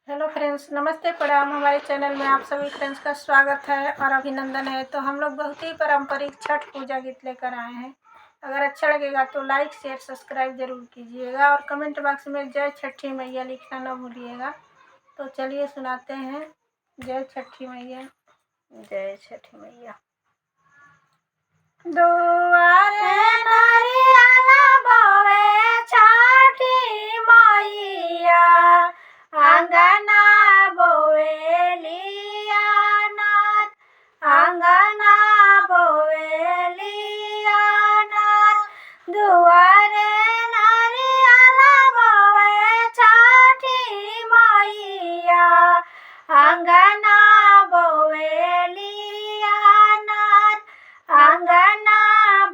Hello friends, नमस्ते प्रणाम। हमारे चैनल में आप सभी फ्रेंड्स का स्वागत है और अभिनंदन है। तो हम लोग बहुत ही पारंपरिक छठ पूजा गीत लेकर आए हैं। अगर अच्छा लगेगा तो लाइक शेयर सब्सक्राइब जरूर कीजिएगा और कमेंट बॉक्स में जय छठी मैया लिखना न भूलिएगा। तो चलिए सुनाते हैं। जय छठी मैया, जय छठी मैया। दुआरे नारियल बोवे छठी मैया, अंगना बोवेलिया नाथ, अंगना बोवेलिया नाथ। दुआरे नारियल बोवे छठी मैया, अंगना बोवेलिया नाथ, अंगना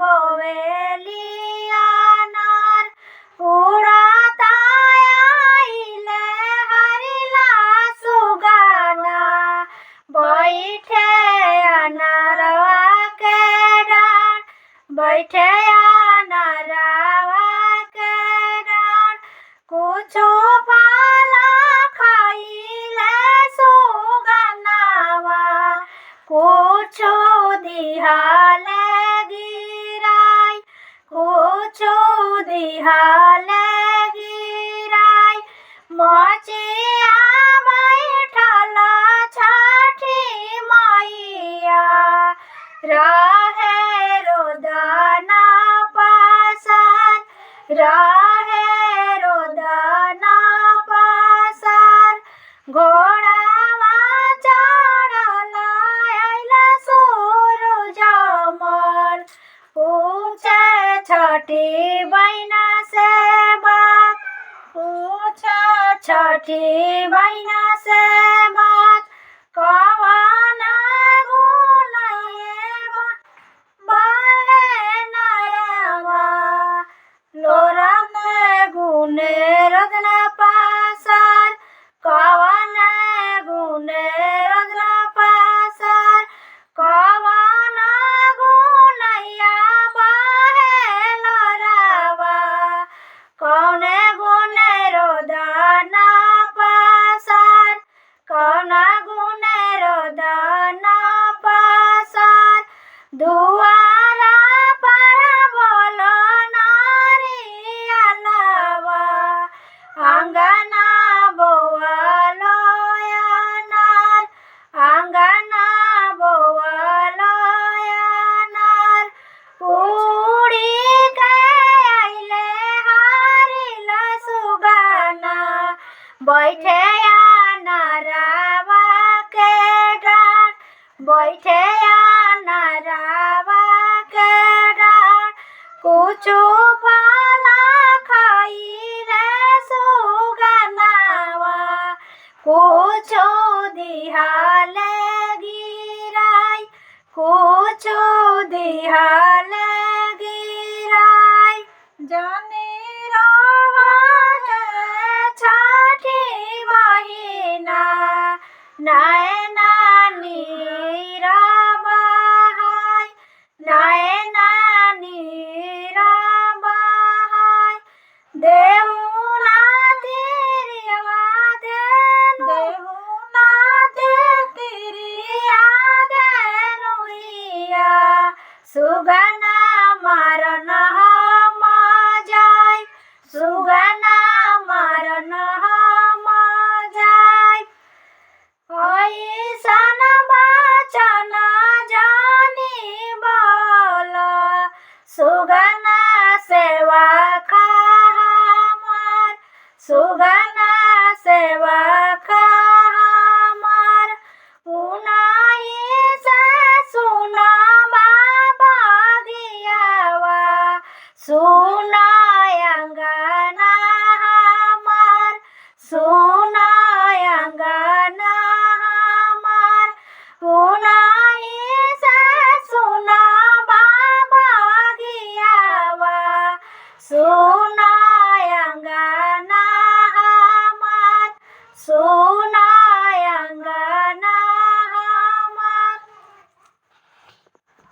बोवेलिया नाथ। उड़ाता आइले हरिला सुगाना, बैठे अनरवा के डार, बैठे अनरवा के डार। कुछो पाला खाइले सुगनावा, कुछो दिहाले गिराई, कुछो दिहाले गिराई। मचिया बैठल छठी मैया, रहे रोदना पासार, रहे रोदना पासार। घोड़ावा चढ़ल आइला सूरज मोर, पूछे छठी बहिना से बात, पूछे छठी बहिना से बात। कवन गुनये बहे नयवा, लोरा में गुने रत्न पासार, कवन गुने रत्न पासार। कवन गुनैया बहे लोरावा, कौने गुने रोदना पासार, कौन गुने रोदना पासार। दुआरा पर बोलो नारियलवा, अंगना बोवलो अनार, अंगना बोवलो अनार। उड़ी के आइले हरिला सुगाना, बैठे अनरवा के डार, बैठे अनरवा के डार। कुछो पाला खाइले सुगनावा, कुछो दिहाले गिराई, कुछो दिहाले गिराई। जाने रोवा छठी बहिना, ना